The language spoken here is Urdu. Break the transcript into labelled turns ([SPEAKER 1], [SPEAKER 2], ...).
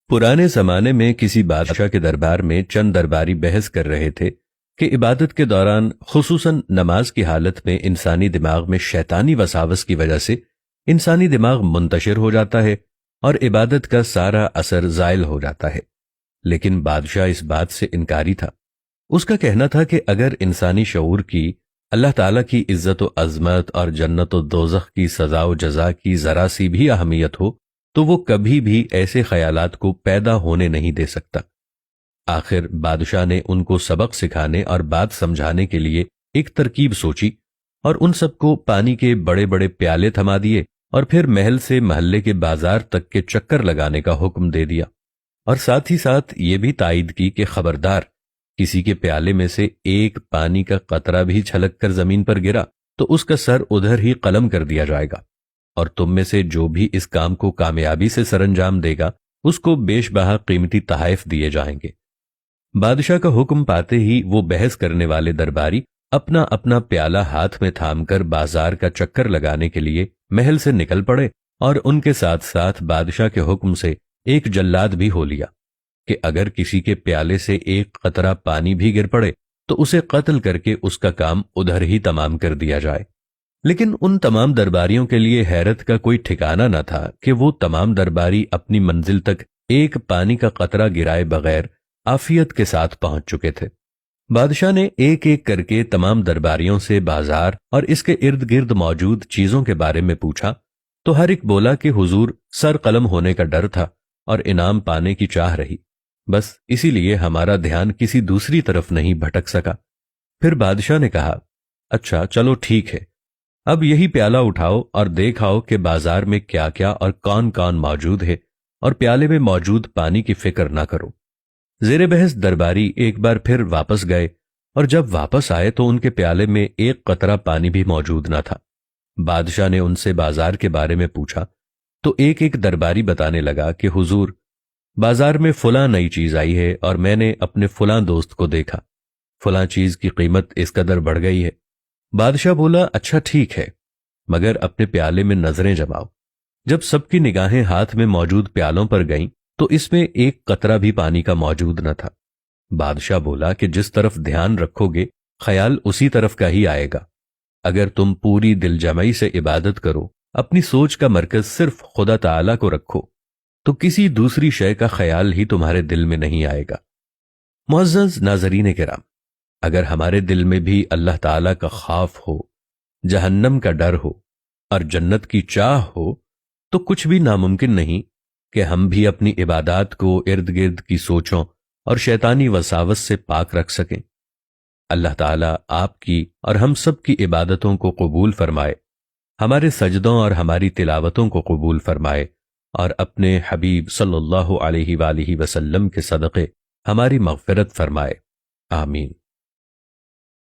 [SPEAKER 1] پرانے زمانے میں کسی بادشاہ کے دربار میں چند درباری بحث کر رہے تھے کہ عبادت کے دوران خصوصاً نماز کی حالت میں انسانی دماغ میں شیطانی وساوس کی وجہ سے انسانی دماغ منتشر ہو جاتا ہے اور عبادت کا سارا اثر زائل ہو جاتا ہے۔ لیکن بادشاہ اس بات سے انکاری تھا۔ اس کا کہنا تھا کہ اگر انسانی شعور کی اللہ تعالیٰ کی عزت و عظمت اور جنت و دوزخ کی سزا و جزا کی ذرا سی بھی اہمیت ہو تو وہ کبھی بھی ایسے خیالات کو پیدا ہونے نہیں دے سکتا۔ آخر بادشاہ نے ان کو سبق سکھانے اور بات سمجھانے کے لیے ایک ترکیب سوچی اور ان سب کو پانی کے بڑے بڑے پیالے تھما دیے اور پھر محل سے محلے کے بازار تک کے چکر لگانے کا حکم دے دیا، اور ساتھ ہی ساتھ یہ بھی تائید کی کہ خبردار، کسی کے پیالے میں سے ایک پانی کا قطرہ بھی چھلک کر زمین پر گرا تو اس کا سر ادھر ہی قلم کر دیا جائے گا، اور تم میں سے جو بھی اس کام کو کامیابی سے سر انجام دے گا اس کو بیش بہا قیمتی تحائف دیے جائیں گے۔ بادشاہ کا حکم پاتے ہی وہ بحث کرنے والے درباری اپنا اپنا پیالہ ہاتھ میں تھام کر بازار کا چکر لگانے کے لیے محل سے نکل پڑے، اور ان کے ساتھ ساتھ بادشاہ کے حکم سے ایک جلاد بھی ہو لیا کہ اگر کسی کے پیالے سے ایک قطرہ پانی بھی گر پڑے تو اسے قتل کر کے اس کا کام ادھر ہی تمام کر دیا جائے۔ لیکن ان تمام درباریوں کے لیے حیرت کا کوئی ٹھکانہ نہ تھا کہ وہ تمام درباری اپنی منزل تک ایک پانی کا قطرہ گرائے بغیر عافیت کے ساتھ پہنچ چکے تھے۔ بادشاہ نے ایک ایک کر کے تمام درباریوں سے بازار اور اس کے ارد گرد موجود چیزوں کے بارے میں پوچھا تو ہر ایک بولا کہ حضور سر قلم ہونے کا ڈر تھا اور انعام پانے کی چاہ رہی، بس اسی لیے ہمارا دھیان کسی دوسری طرف نہیں بھٹک سکا۔ پھر بادشاہ نے کہا، اچھا چلو ٹھیک ہے، اب یہی پیالہ اٹھاؤ اور دیکھاؤ کہ بازار میں کیا کیا اور کون کون موجود ہے، اور پیالے میں موجود پانی کی فکر نہ کرو۔ زیر بحث درباری ایک بار پھر واپس گئے، اور جب واپس آئے تو ان کے پیالے میں ایک قطرہ پانی بھی موجود نہ تھا۔ بادشاہ نے ان سے بازار کے بارے میں پوچھا تو ایک ایک درباری بتانے لگا کہ حضور، بازار میں فلاں نئی چیز آئی ہے اور میں نے اپنے فلاں دوست کو دیکھا، فلاں چیز کی قیمت اس قدر بڑھ گئی ہے۔ بادشاہ بولا، اچھا ٹھیک ہے، مگر اپنے پیالے میں نظریں جماؤ۔ جب سب کی نگاہیں ہاتھ میں موجود پیالوں پر گئیں تو اس میں ایک قطرہ بھی پانی کا موجود نہ تھا۔ بادشاہ بولا کہ جس طرف دھیان رکھو گے خیال اسی طرف کا ہی آئے گا۔ اگر تم پوری دل جمعی سے عبادت کرو، اپنی سوچ کا مرکز صرف خدا تعالیٰ کو رکھو، تو کسی دوسری شے کا خیال ہی تمہارے دل میں نہیں آئے گا۔ معزز ناظرین کرام، اگر ہمارے دل میں بھی اللہ تعالیٰ کا خوف ہو، جہنم کا ڈر ہو اور جنت کی چاہ ہو تو کچھ بھی ناممکن نہیں کہ ہم بھی اپنی عبادات کو ارد گرد کی سوچوں اور شیطانی وساوس سے پاک رکھ سکیں۔ اللہ تعالیٰ آپ کی اور ہم سب کی عبادتوں کو قبول فرمائے، ہمارے سجدوں اور ہماری تلاوتوں کو قبول فرمائے، اور اپنے حبیب صلی اللہ علیہ وآلہ وسلم کے صدقے ہماری مغفرت فرمائے، آمین۔